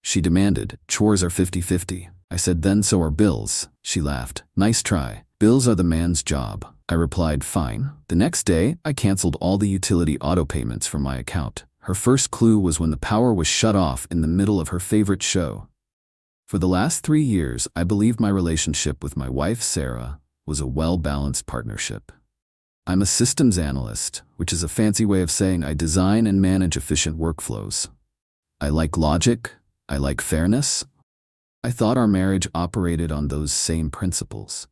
she demanded. Chores are 50-50. I said, then so are bills. She laughed. Nice try. Bills are the man's job. I replied, fine. The next day, I canceled all the utility auto payments from my account. Her first clue was when the power was shut off in the middle of her favorite show. For the last 3 years, I believed my relationship with my wife, Sarah, was a well-balanced partnership. I'm a systems analyst, which is a fancy way of saying I design and manage efficient workflows. I like logic. I like fairness. I thought our marriage operated on those same principles.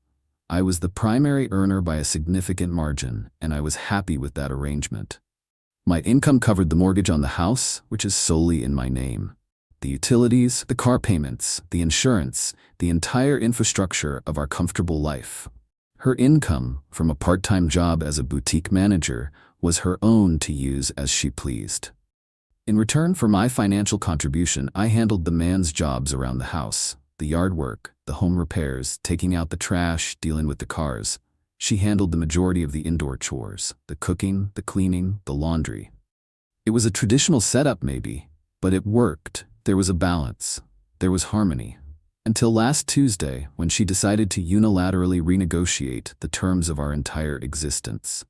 I was the primary earner by a significant margin, and I was happy with that arrangement. My income covered the mortgage on the house, which is solely in my name, the utilities, the car payments, the insurance, the entire infrastructure of our comfortable life. Her income, from a part-time job as a boutique manager, was her own to use as she pleased. In return for my financial contribution, I handled the man's jobs around the house, the yard work, the home repairs, taking out the trash, dealing with the cars. She handled the majority of the indoor chores, the cooking, the cleaning, the laundry. It was a traditional setup maybe, but it worked. There was a balance. There was harmony. Until last Tuesday, when she decided to unilaterally renegotiate the terms of our entire existence.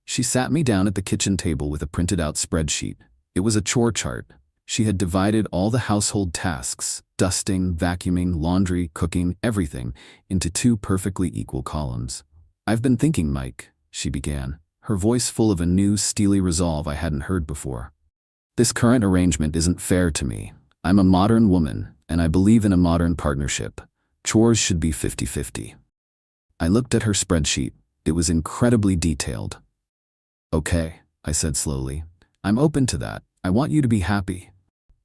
She sat me down at the kitchen table with a printed-out spreadsheet. It was a chore chart. She had divided all the household tasks, dusting, vacuuming, laundry, cooking, everything, into 2 perfectly equal columns. I've been thinking, Mike, she began, her voice full of a new, steely resolve I hadn't heard before. This current arrangement isn't fair to me. I'm a modern woman, and I believe in a modern partnership. Chores should be 50-50. I looked at her spreadsheet. It was incredibly detailed. Okay, I said slowly. I'm open to that. I want you to be happy.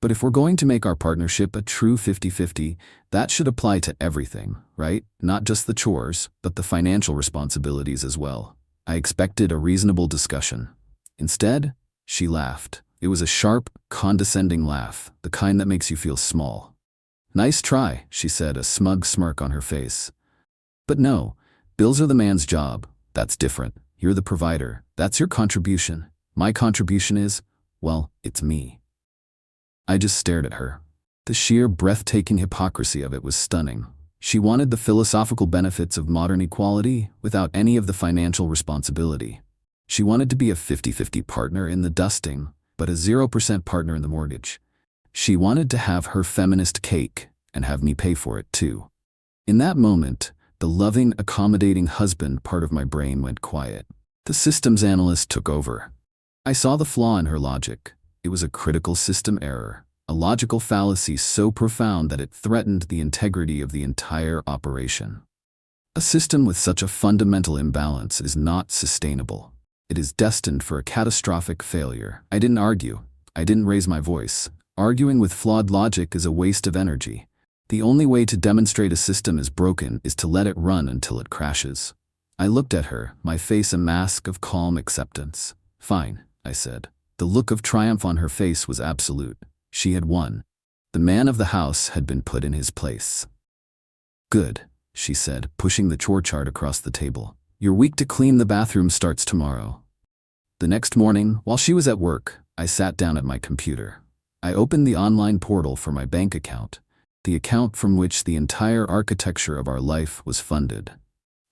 But if we're going to make our partnership a true 50-50, that should apply to everything, right? Not just the chores, but the financial responsibilities as well. I expected a reasonable discussion. Instead, she laughed. It was a sharp, condescending laugh, the kind that makes you feel small. Nice try, she said, a smug smirk on her face. But no, bills are the man's job. That's different. You're the provider. That's your contribution. My contribution is, well, it's me. I just stared at her. The sheer breathtaking hypocrisy of it was stunning. She wanted the philosophical benefits of modern equality without any of the financial responsibility. She wanted to be a 50-50 partner in the dusting, but a 0% partner in the mortgage. She wanted to have her feminist cake and have me pay for it too. In that moment, the loving, accommodating husband part of my brain went quiet. The systems analyst took over. I saw the flaw in her logic. It was a critical system error, a logical fallacy so profound that it threatened the integrity of the entire operation. A system with such a fundamental imbalance is not sustainable. It is destined for a catastrophic failure. I didn't argue. I didn't raise my voice. Arguing with flawed logic is a waste of energy. The only way to demonstrate a system is broken is to let it run until it crashes. I looked at her, my face a mask of calm acceptance. Fine, I said. The look of triumph on her face was absolute. She had won. The man of the house had been put in his place. Good, she said, pushing the chore chart across the table. Your week to clean the bathroom starts tomorrow. The next morning, while she was at work, I sat down at my computer. I opened the online portal for my bank account, the account from which the entire architecture of our life was funded.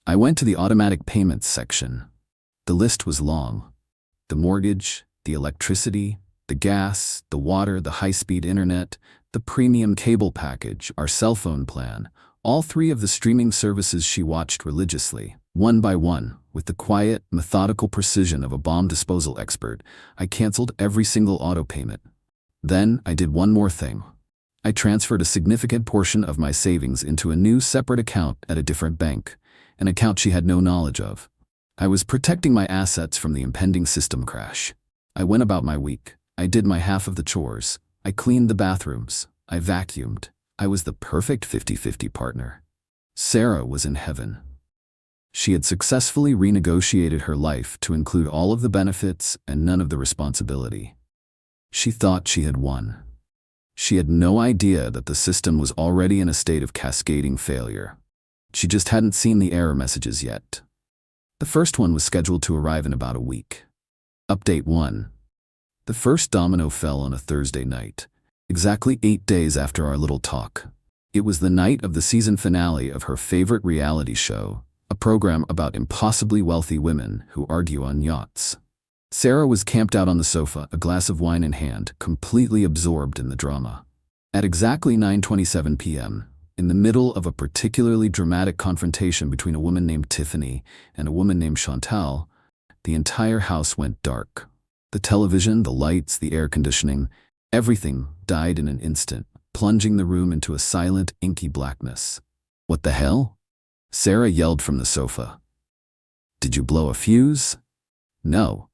I went to the automatic payments section. The list was long. The mortgage, the electricity, the gas, the water, the high-speed internet, the premium cable package, our cell phone plan, all 3 of the streaming services she watched religiously. One by one, with the quiet, methodical precision of a bomb disposal expert, I canceled every single auto payment. Then I did one more thing. I transferred a significant portion of my savings into a new separate account at a different bank, an account she had no knowledge of. I was protecting my assets from the impending system crash. I went about my week. I did my half of the chores. I cleaned the bathrooms. I vacuumed. I was the perfect 50-50 partner. Sarah was in heaven. She had successfully renegotiated her life to include all of the benefits and none of the responsibility. She thought she had won. She had no idea that the system was already in a state of cascading failure. She just hadn't seen the error messages yet. The first one was scheduled to arrive in about a week. Update 1. The first domino fell on a Thursday night. Exactly 8 days after our little talk. It was the night of the season finale of her favorite reality show, a program about impossibly wealthy women who argue on yachts. Sarah was camped out on the sofa, a glass of wine in hand, completely absorbed in the drama. At exactly 9:27 p.m., in the middle of a particularly dramatic confrontation between a woman named Tiffany and a woman named Chantal, the entire house went dark. The television, the lights, the air conditioning, everything died in an instant, plunging the room into a silent, inky blackness. "What the hell?" Sarah yelled from the sofa. "Did you blow a fuse?" "No,"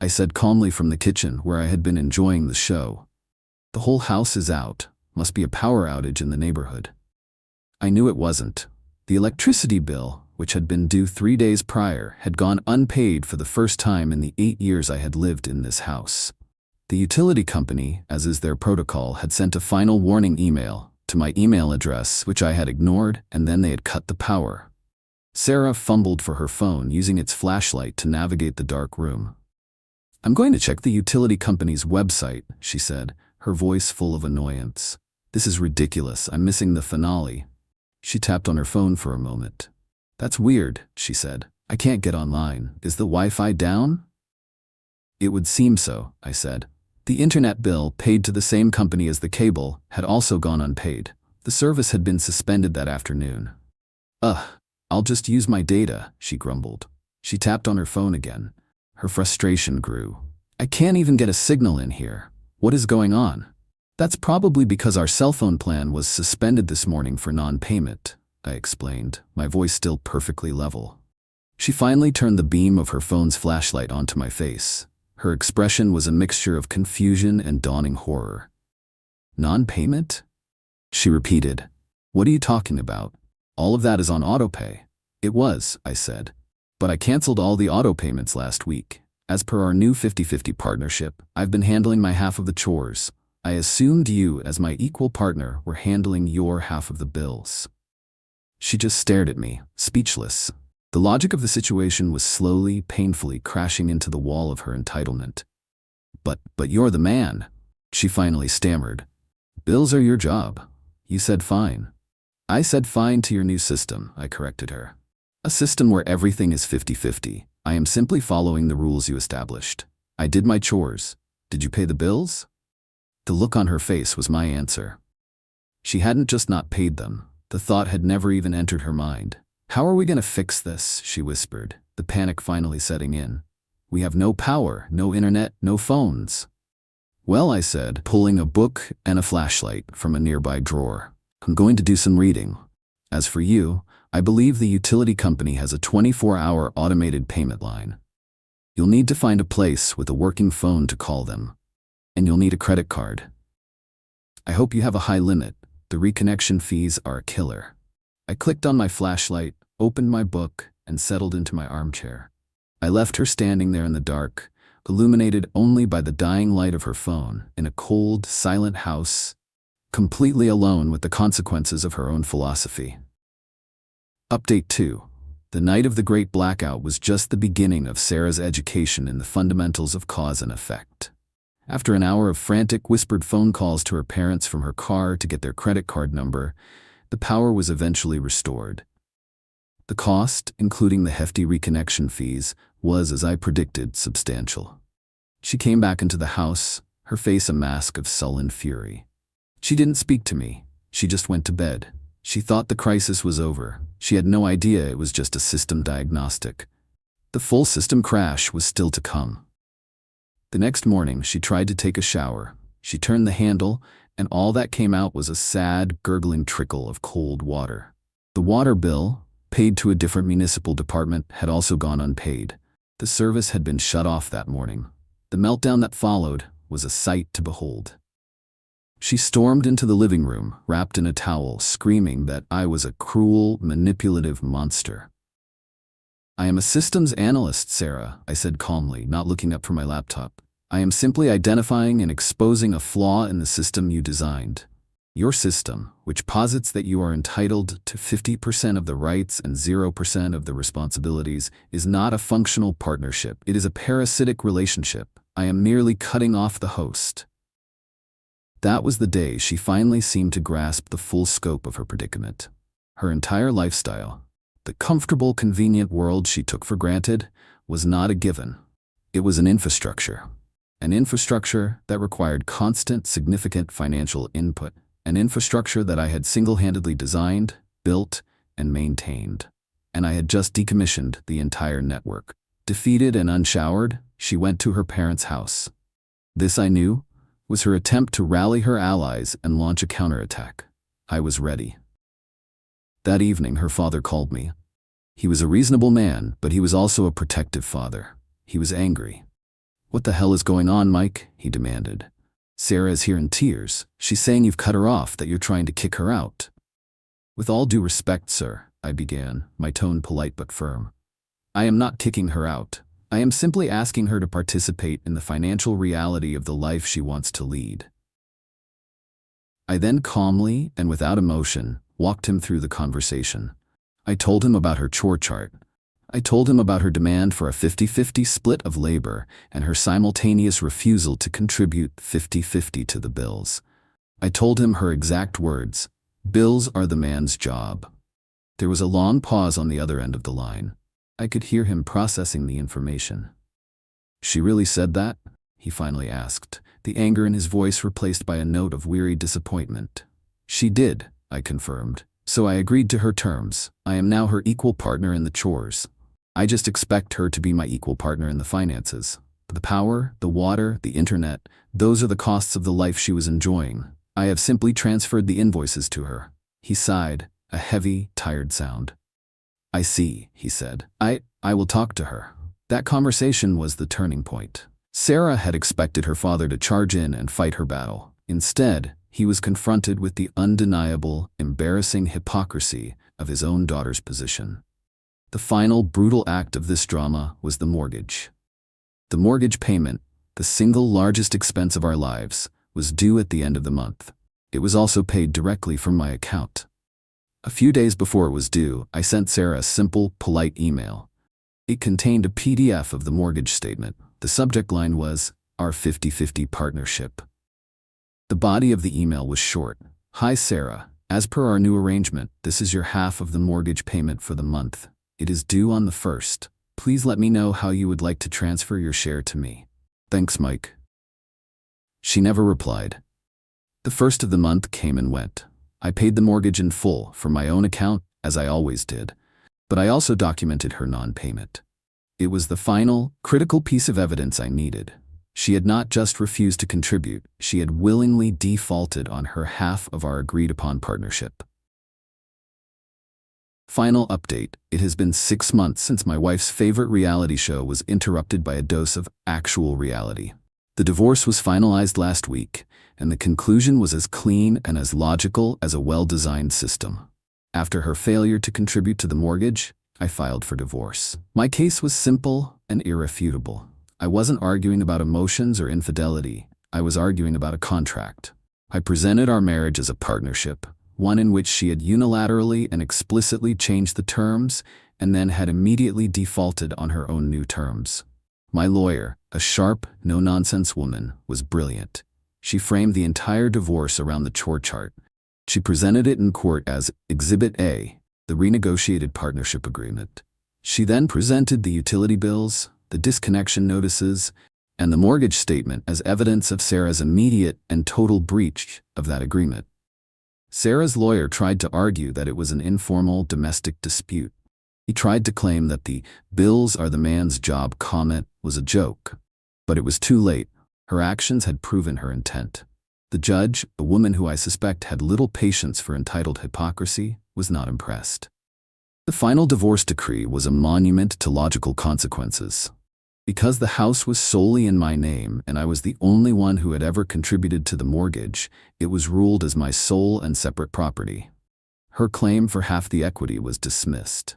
I said calmly from the kitchen where I had been enjoying the show. "The whole house is out. Must be a power outage in the neighborhood." I knew it wasn't. The electricity bill, which had been due 3 days prior, had gone unpaid for the first time in the 8 years I had lived in this house. The utility company, as is their protocol, had sent a final warning email to my email address, which I had ignored, and then they had cut the power. Sarah fumbled for her phone, using its flashlight to navigate the dark room. "I'm going to check the utility company's website," she said, her voice full of annoyance. "This is ridiculous. I'm missing the finale." She tapped on her phone for a moment. "That's weird," she said. "I can't get online. Is the Wi-Fi down?" "It would seem so," I said. The internet bill, paid to the same company as the cable, had also gone unpaid. The service had been suspended that afternoon. I'll just use my data," she grumbled. She tapped on her phone again. Her frustration grew. "I can't even get a signal in here. What is going on?" "That's probably because our cell phone plan was suspended this morning for non-payment," I explained, my voice still perfectly level. She finally turned the beam of her phone's flashlight onto my face. Her expression was a mixture of confusion and dawning horror. "Non-payment?" she repeated. "What are you talking about? All of that is on autopay." "It was," I said. "But I canceled all the auto payments last week. As per our new 50-50 partnership, I've been handling my half of the chores. I assumed you, as my equal partner, were handling your half of the bills." She just stared at me, speechless. The logic of the situation was slowly, painfully crashing into the wall of her entitlement. But you're the man," she finally stammered. "Bills are your job. You said fine." "I said fine to your new system," I corrected her. "A system where everything is 50-50. I am simply following the rules you established. I did my chores. Did you pay the bills?" The look on her face was my answer. She hadn't just not paid them. The thought had never even entered her mind. "How are we going to fix this?" she whispered, the panic finally setting in. "We have no power, no internet, no phones." "Well," I said, pulling a book and a flashlight from a nearby drawer, "I'm going to do some reading. As for you, I believe the utility company has a 24-hour automated payment line. You'll need to find a place with a working phone to call them. And you'll need a credit card. I hope you have a high limit. The reconnection fees are a killer." I clicked on my flashlight, opened my book, and settled into my armchair. I left her standing there in the dark, illuminated only by the dying light of her phone, in a cold, silent house, completely alone with the consequences of her own philosophy. Update 2. The night of the Great Blackout was just the beginning of Sarah's education in the fundamentals of cause and effect. After an hour of frantic, whispered phone calls to her parents from her car to get their credit card number, the power was eventually restored. The cost, including the hefty reconnection fees, was, as I predicted, substantial. She came back into the house, her face a mask of sullen fury. She didn't speak to me. She just went to bed. She thought the crisis was over. She had no idea it was just a system diagnostic. The full system crash was still to come. The next morning, she tried to take a shower. She turned the handle, and all that came out was a sad, gurgling trickle of cold water. The water bill, paid to a different municipal department, had also gone unpaid. The service had been shut off that morning. The meltdown that followed was a sight to behold. She stormed into the living room, wrapped in a towel, screaming that I was a cruel, manipulative monster. "I am a systems analyst, Sarah," I said calmly, not looking up from my laptop. "I am simply identifying and exposing a flaw in the system you designed. Your system, which posits that you are entitled to 50% of the rights and 0% of the responsibilities, is not a functional partnership. It is a parasitic relationship. I am merely cutting off the host." That was the day she finally seemed to grasp the full scope of her predicament. Her entire lifestyle, the comfortable, convenient world she took for granted, was not a given. It was an infrastructure. An infrastructure that required constant, significant financial input. An infrastructure that I had single-handedly designed, built, and maintained. And I had just decommissioned the entire network. Defeated and unshowered, she went to her parents' house. This, I knew, was her attempt to rally her allies and launch a counterattack. I was ready. That evening, her father called me. He was a reasonable man, but he was also a protective father. He was angry. "What the hell is going on, Mike?" he demanded. "Sarah is here in tears. She's saying you've cut her off, that you're trying to kick her out." "With all due respect, sir," I began, my tone polite but firm. "I am not kicking her out. I am simply asking her to participate in the financial reality of the life she wants to lead." I then calmly and without emotion walked him through the conversation. I told him about her chore chart. I told him about her demand for a 50-50 split of labor and her simultaneous refusal to contribute 50-50 to the bills. I told him her exact words, "Bills are the man's job." There was a long pause on the other end of the line. I could hear him processing the information. "She really said that?" he finally asked, the anger in his voice replaced by a note of weary disappointment. "She did," I confirmed. "So I agreed to her terms. I am now her equal partner in the chores. I just expect her to be my equal partner in the finances. The power, the water, the internet, those are the costs of the life she was enjoying. I have simply transferred the invoices to her." He sighed, a heavy, tired sound. "I see," he said. I will talk to her." That conversation was the turning point. Sarah had expected her father to charge in and fight her battle. Instead, he was confronted with the undeniable, embarrassing hypocrisy of his own daughter's position. The final brutal act of this drama was the mortgage. The mortgage payment, the single largest expense of our lives, was due at the end of the month. It was also paid directly from my account. A few days before it was due, I sent Sarah a simple, polite email. It contained a PDF of the mortgage statement. The subject line was, "Our 50-50 partnership." The body of the email was short. "Hi Sarah, as per our new arrangement, this is your half of the mortgage payment for the month. It is due on the 1st. Please let me know how you would like to transfer your share to me. Thanks, Mike." She never replied. The 1st of the month came and went. I paid the mortgage in full from my own account, as I always did, but I also documented her non-payment. It was the final, critical piece of evidence I needed. She had not just refused to contribute, she had willingly defaulted on her half of our agreed-upon partnership. Final update: it has been 6 months since my wife's favorite reality show was interrupted by a dose of actual reality. The divorce was finalized last week, and the conclusion was as clean and as logical as a well-designed system. After her failure to contribute to the mortgage, I filed for divorce. My case was simple and irrefutable. I wasn't arguing about emotions or infidelity. I was arguing about a contract. I presented our marriage as a partnership, one in which she had unilaterally and explicitly changed the terms and then had immediately defaulted on her own new terms. My lawyer, a sharp, no-nonsense woman, was brilliant. She framed the entire divorce around the chore chart. She presented it in court as Exhibit A, the renegotiated partnership agreement. She then presented the utility bills, the disconnection notices, and the mortgage statement as evidence of Sarah's immediate and total breach of that agreement. Sarah's lawyer tried to argue that it was an informal domestic dispute. He tried to claim that the "bills are the man's job" comment was a joke. But it was too late. Her actions had proven her intent. The judge, a woman who I suspect had little patience for entitled hypocrisy, was not impressed. The final divorce decree was a monument to logical consequences. Because the house was solely in my name and I was the only one who had ever contributed to the mortgage, it was ruled as my sole and separate property. Her claim for half the equity was dismissed.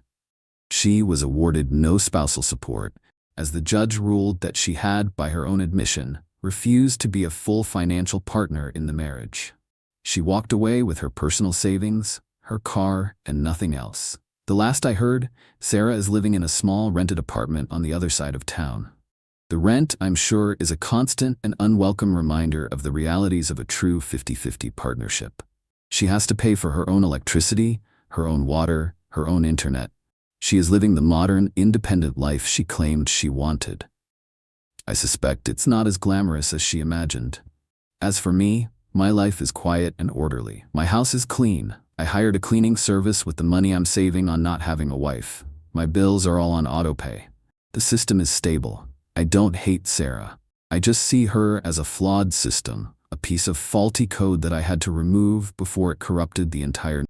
She was awarded no spousal support, as the judge ruled that she had, by her own admission, refused to be a full financial partner in the marriage. She walked away with her personal savings, her car, and nothing else. The last I heard, Sarah is living in a small rented apartment on the other side of town. The rent, I'm sure, is a constant and unwelcome reminder of the realities of a true 50-50 partnership. She has to pay for her own electricity, her own water, her own internet. She is living the modern, independent life she claimed she wanted. I suspect it's not as glamorous as she imagined. As for me, my life is quiet and orderly. My house is clean. I hired a cleaning service with the money I'm saving on not having a wife. My bills are all on autopay. The system is stable. I don't hate Sarah. I just see her as a flawed system, a piece of faulty code that I had to remove before it corrupted the entire